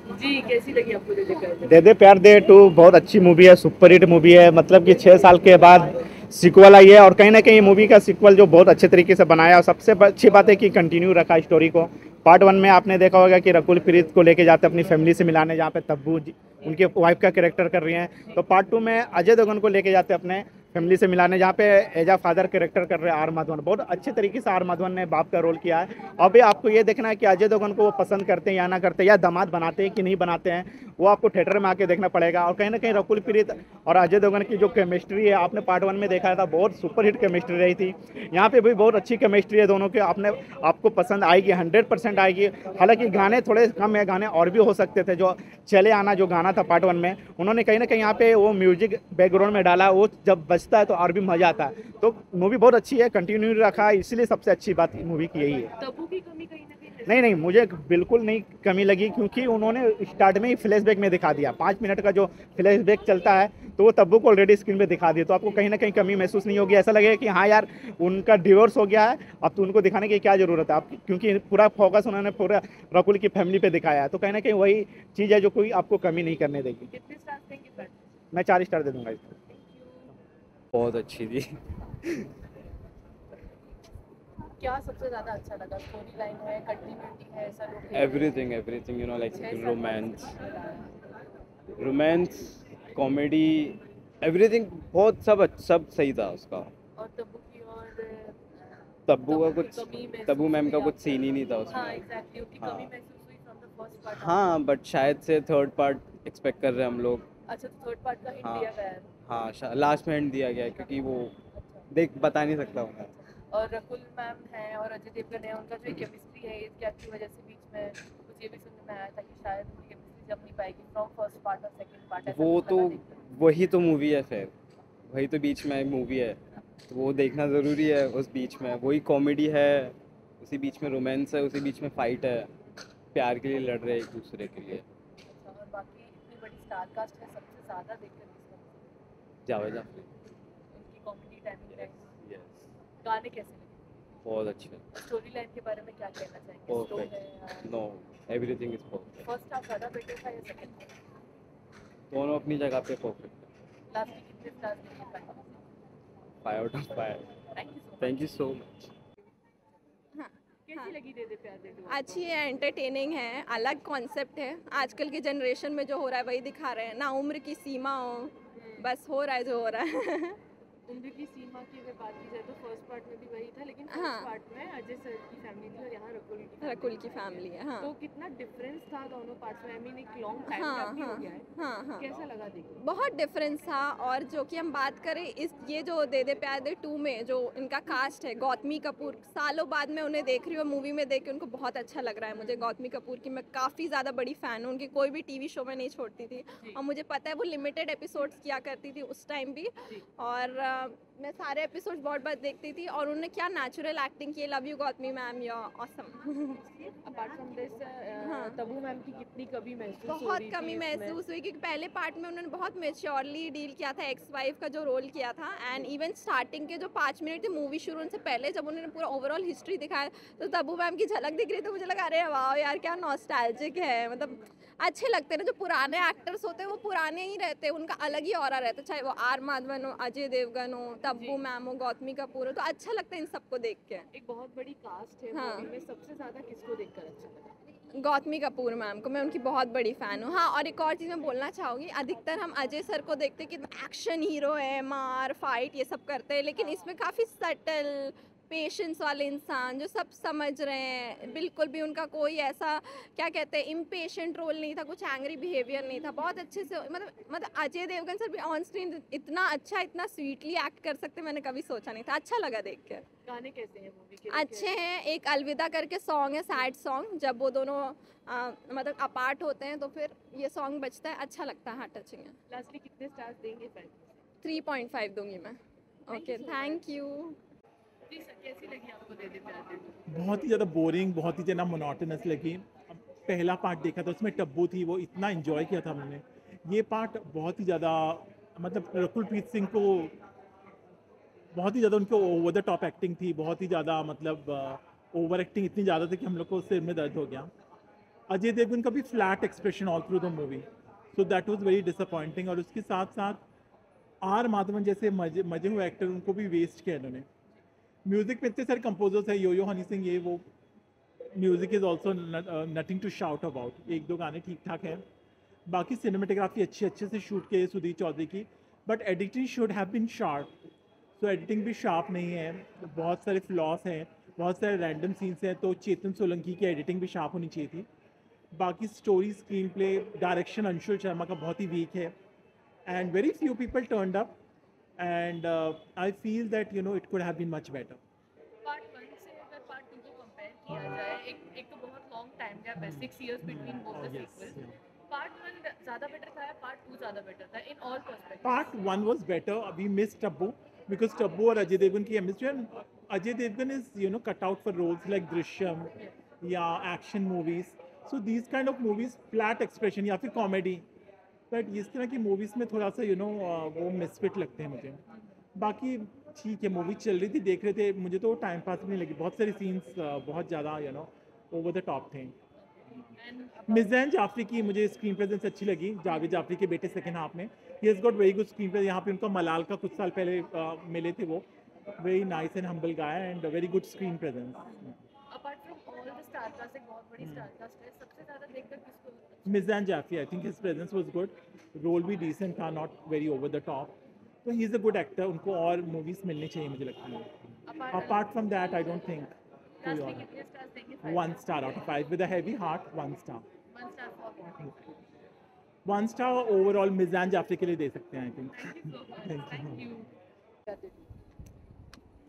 जी, कैसी लगी आपको दे दे प्यार दे? दे दे प्यार दे टू बहुत अच्छी मूवी है, सुपर हिट मूवी है। मतलब कि 6 साल के बाद सीक्वल आई है, और कहीं ना कहीं मूवी का सीक्वल जो बहुत अच्छे तरीके से बनाया, और सबसे अच्छी बात है कि कंटिन्यू रखा स्टोरी को। पार्ट 1 में आपने देखा होगा कि रकुल प्रीत को लेके जाते अपनी फैमिली से मिलाने, जहाँ पे तब्बू उनके वाइफ का कैरेक्टर कर रही हैं। तो पार्ट 2 में अजय देवगन को लेके जाते अपने फैमिली से मिलाने, जहाँ पे एज आ फादर कैरेक्टर कर रहे हैं आर माधवन। बहुत अच्छे तरीके से आर माधवन ने बाप का रोल किया है। अभी आपको ये देखना है कि अजय देवगन को वो पसंद करते हैं या ना करते हैं, या दामाद बनाते हैं कि नहीं बनाते हैं, वो आपको थिएटर में आके देखना पड़ेगा। और कहीं ना कहीं रकुल प्रीत और अजय देवगन की जो केमिस्ट्री है, आपने पार्ट 1 में देखा था, बहुत सुपर हिट केमिस्ट्री रही थी। यहाँ पे भी बहुत अच्छी केमिस्ट्री है दोनों के। आपको पसंद आएगी, 100% आएगी। हालांकि गाने थोड़े कम है, गाने और भी हो सकते थे। जो चले आना जो गाना था पार्ट 1 में, उन्होंने कहीं ना कहीं यहाँ पे वो म्यूजिक बैकग्राउंड में डाला, वो जब बजता है तो और भी मजा आता है। तो मूवी बहुत अच्छी है, कंटिन्यू रखा है, इसलिए सबसे अच्छी बात मूवी की यही है। तब्बू की कमी कहीं न कहीं नहीं महसूस नहीं, मुझे बिल्कुल नहीं कमी लगी, क्योंकि उन्होंने स्टार्ट में ही फ्लैशबैक में दिखा दिया। 5 मिनट का जो फ्लैशबैक चलता है, तो वो तब्बू को ऑलरेडी स्क्रीन पे दिखा दिया, तो आपको कहीं ना कहीं कमी महसूस नहीं होगी। ऐसा लगेगा कि हाँ यार, उनका डिवोर्स हो गया है, अब तो उनको दिखाने की क्या जरूरत है आप, क्योंकि पूरा फोकस उन्होंने पूरा रकुल की फैमिली पे दिखाया है। तो कहीं ना कहीं वही चीज़ है जो कोई आपको कमी नहीं करने देगी। कितने स्टार्स देंगे फिर? मैं 4 स्टार दे दूंगा इसको। Thank you. बहुत अच्छी थी। क्या सबसे ज़्यादा अच्छा लगा? स्टोरी लाइन है, कंटिन्यूटी है, ऐसा लोग कह रहे हैं। Everything everything you know like 6 साल बाद रोमांस, से मिला। रोमांस, कॉमेडी, एवरीथिंग बहुत सब सही था उसका। और तब्बू की और तब्बू का की कुछ, कमी महसूस तब्बू मैम हुई का कुछ आपको? सीन ही नहीं था हाँ, उसमें। एग्ज़ैक्टली उनकी हाँ कमी महसूस हुई फ्रॉम द फर्स्ट पार्ट हाँ, ऑनवर्ड्स। बट शायद से थर्ड पार्ट एक्सपेक्ट कर रहे हैं हम लोग। अच्छा, तो थर्ड पार्ट का हिंट हाँ दिया गया है? हाँ, लास्ट में एंड दिया गया है, क्योंकि वो अच्छा। देख बता नहीं सकता हूँ मैं। और रकुल मैम हैं और अजय देवगन है, उनका जो केमिस्ट्री है, एज गैप की वजह से बीच में कुछ ये भी सुनने में आया था कि शायद उनकी केमिस्ट्री जम नहीं पाएगी फ्रॉम फर्स्ट पार्ट और सेकंड पार्ट, ऐसा वो कुछ तो लगा देखकर? वही तो मूवी है फिर, वही तो बीच में एक मूवी है, तो वो देखना ज़रूरी है। उस बीच में वही कॉमेडी है, उसी बीच में रोमांस है, उसी बीच में फाइट है, प्यार के लिए लड़ रहे हैं एक दूसरे के लिए। अच्छा, और बाकी इतनी बड़ी स्टार कास्ट है, सबसे ज़्यादा देखकर किसका पसंद? जावेद जाफरी। उनकी कॉमेडी टाइमिंग लाइन, यस, गाने कैसे लगे? बहुत अच्छे। स्टोरी लाइन के बारे में क्या कहना चाहेंगे? स्लो है या perfect, no, everything is perfect. First half ज़्यादा बेटर था या सेकंड? दोनों अपनी जगह पे परफेक्ट है। लास्ट के कितने स्टार्स देंगे final? 5 out of 5। Thank you so thank you much. So much. हाँ, कैसी हाँ, लगी दे दे प्यार दे दो? अच्छी है, एंटरटेनिंग है, अलग कॉन्सेप्ट है। आजकल के जनरेशन में जो हो रहा है वही दिखा रहे हैं ना, उम्र की सीमा हो, बस हो रहा है जो हो रहा है। उम्र की सीमा की अगर बात की जाए तो फर्स्ट पार्ट में भी वही था, लेकिन हाँ। फर्स्ट पार्ट में अजय सर की फैमिली थी और यहाँ रकुल की family रकुल की थी। फैमिली है, हाँ। तो कितना डिफरेंस था दोनों पार्ट्स में? आई मीन एक लॉन्ग टाइम हाँ गैप भी हो हाँ गया है। हाँ हाँ, कैसा लगा देखो? बहुत डिफरेंस था। और जो कि हम बात करें इस ये जो दे दे प्यार दे 2 में जो इनका कास्ट है, गौतमी कपूर, सालों बाद मैं उन्हें देख रही हूँ, मूवी में देख के उनको बहुत अच्छा लग रहा है। मुझे गौतमी कपूर की मैं काफ़ी ज़्यादा बड़ी फ़ैन हूँ, उनकी कोई भी टीवी शो में नहीं छोड़ती थी, और मुझे पता है वो लिमिटेड एपिसोड्स किया करती थी उस टाइम भी, और मैं सारे एपिसोड्स बहुत बार देखती थी, और उन्होंने क्या नेचुरल एक्टिंग की। Love you Gautami ma'am, you are awesome. Apart from this Tabu ma'am की कितनी कमी महसूस हो बहुत रही कमी थी इसमें? महसूस हुई, क्योंकि पहले पार्ट में उन्होंने बहुत मेच्योरली डील किया था, एक्स वाइफ का जो रोल किया था। एंड इवन स्टार्टिंग के जो 5 मिनट थे मूवी शुरू होने से पहले, जब उन्होंने पूरा ओवरऑल हिस्ट्री दिखाया, तो तब्बू मैम की झलक दिख रही, तो मुझे लगा अरे वाह यार क्या नॉस्टैल्जिक है। मतलब अच्छे लगते हैं ना, जो पुराने एक्टर्स होते हैं वो पुराने ही रहते हैं, उनका अलग ही ऑरा रहता है, चाहे वो आर माधवन हो, अजय देवगन हो, तब्बू मैम हो, गौतमी कपूर हो, तो अच्छा लगता है इन सबको देख के। एक बहुत बड़ी कास्ट है हाँ। मूवी में, सबसे ज्यादा किसको देखकर अच्छा लगा? गौतमी कपूर मैम को, मैं उनकी बहुत बड़ी फ़ैन हूँ। हाँ, और एक और चीज़ मैं बोलना चाहूँगी, अधिकतर हम अजय सर को देखते हैं कि एक्शन हीरो है, मार फाइट ये सब करते हैं, लेकिन इसमें काफ़ी सटल पेशेंस वाले इंसान जो सब समझ रहे हैं, बिल्कुल भी उनका कोई ऐसा क्या कहते हैं इम्पेशेंट रोल नहीं था, कुछ एंग्री बिहेवियर नहीं था, बहुत अच्छे से। मतलब अजय देवगन सर भी ऑन स्क्रीन इतना अच्छा, इतना स्वीटली एक्ट कर सकते, मैंने कभी सोचा नहीं था। अच्छा लगा देख कर। गाने कैसे हैं मूवी के? अच्छे हैं। एक अलविदा करके सॉन्ग है, सैड सॉन्ग, जब वो दोनों मतलब अपार्ट होते हैं तो फिर ये सॉन्ग बजता है, अच्छा लगता है, हाँ टचिंग है। लास्टली कितने स्टार्स देंगे फिर? 3.5 दूंगी मैं। Okay, thank you. जी सर, कैसी लगी आपको दे दे प्यार दे दो? बहुत ही ज़्यादा बोरिंग, बहुत ही ज़्यादा मोनोटोनस लगी। अब पहला पार्ट देखा था, उसमें टब्बू थी, वो इतना एंजॉय किया था हमने। ये पार्ट बहुत ही ज़्यादा, मतलब रकुल प्रीत सिंह को बहुत ही ज़्यादा उनकी ओवर द टॉप एक्टिंग थी, बहुत ही ज़्यादा, मतलब ओवर एक्टिंग इतनी ज़्यादा थी कि हम लोग को सिर में दर्द हो गया। अजय देवगन का भी flat expression all through the movie, so that was very disappointing. और उसके साथ साथ आर माधवन जैसे मजे हुए एक्टर, उनको भी वेस्ट किया इन्होंने। म्यूजिक में इतने सारे कंपोजर्स हैं, यो हनी सिंह, ये वो, music is also nothing to shout about. एक दो गाने ठीक ठाक हैं, बाकी सिनेमेटोग्राफी अच्छे से शूट किए सुधीर चौधरी की, but editing should have been sharp. So editing भी शार्प नहीं है, बहुत सारे फ्लॉस हैं, बहुत सारे रैंडम सीन्स हैं, तो चेतन सोलंकी की एडिटिंग भी शार्प होनी चाहिए थी। बाकी story, screenplay, direction Anshul Sharma का बहुत ही वीक है, and very few people turned up, and I feel that it could have been much better. Part 1 से अगर पार्ट 2 को कंपेयर किया जाए, एक तो बहुत लॉन्ग टाइम गैप है, 6 years between both the sequels. Part 1 ज़्यादा बेटर था या पार्ट 2 ज़्यादा बेटर था in all perspective? Part 1 was better. We missed Tabbu because Tabbu और अजय देवगन की chemistry, and Ajay Devgan is cut out for roles like Drishyam या action movies. So these kind of movies, flat expression या फिर comedy, but इस तरह की movies में थोड़ा सा वो misfit लगते हैं मुझे। बाकी ठीक है, मूवी चल रही थी, देख रहे थे, मुझे तो टाइम पास नहीं लगी। बहुत सारे सीन्स बहुत ज़्यादा ओवर द टॉप थे। मिज़ान जाफरी की मुझे स्क्रीन प्रेजेंस अच्छी लगी, जावेद जाफरी के बेटे सेकंड हाफ में। He has got very good screen presence. यहाँ पे उनका मलाल का कुछ साल पहले मिले थे, वो very nice and humble guy and very good screen presence. Apart from all the star cast, एक बहुत बड़ी स्टार कास्ट है, सबसे ज़्यादा देखकर किसको? Meezaan Jafri, I think his presence was good, role भी डिसेंट था, not very over the top, तो he is a good actor. उनको और मूवीज मिलनी चाहिए मुझे लगता है। Apart from that I don't think कोई और। कितने स्टार्स देंगे? 1 star out of 5 with a heavy heart, 1 star। 1 star for 1 star overall Meezaan Jafri के लिए दे सकते हैं, I think. Thank you.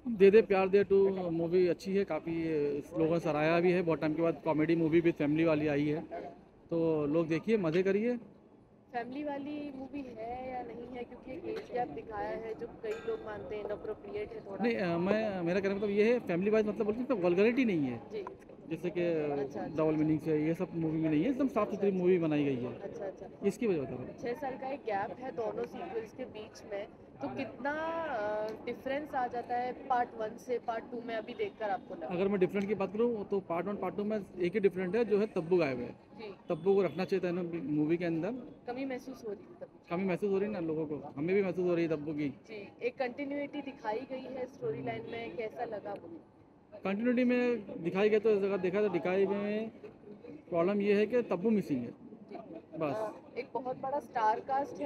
De De Pyaar De two movie अच्छी है, काफ़ी लोगों ने सराहा भी है। बहुत टाइम के बाद कॉमेडी मूवी भी फैमिली वाली आई है, तो लोग देखिए, मज़े करिए। फैमिली वाली मूवी है या नहीं है, क्योंकि एक एज गैप दिखाया है जो कई लोग मानते हैं इनअप्रोप्रिएट है थोड़ा। नहीं, मेरा कहने का मतलब ये है, फैमिली वाइज मतलब बोलते हैं वल्गरिटी नहीं है, जी। जैसे कि अच्छा। डबल मीनिंग से ये सब मूवी में नहीं है, एकदम साफ सुथरी मूवी बनाई गई है, अच्छा। इसकी वजह बता रहा हूँ। 6 साल का एक गैप है दोनों सीक्वल्स के बीच में, तो कितना डिफरेंस आ जाता है पार्ट 1 से पार्ट 2 में अभी देखकर आपको लगा? अगर मैं डिफरेंट की बात करूँ तो पार्ट 1 पार्ट 2 में एक ही डिफरेंट है, जो है तब्बू गायब है। जी। तब्बू को रखना चाहिए था मूवी के अंदर। कमी महसूस हो रही थी तभी? कमी महसूस हो रही है ना लोगों को, हमें भी महसूस हो रही है तब्बू की। जी। एक कंटिन्यूटी दिखाई गई है स्टोरी लाइन में, कैसा लगा वो? कंटिन्यूटी में दिखाई गई, तो अगर देखा तो दिखाई में प्रॉब्लम ये है कि तब्बू मिसिंग है जी। बस। एक बहुत बड़ा स्टार कास्ट है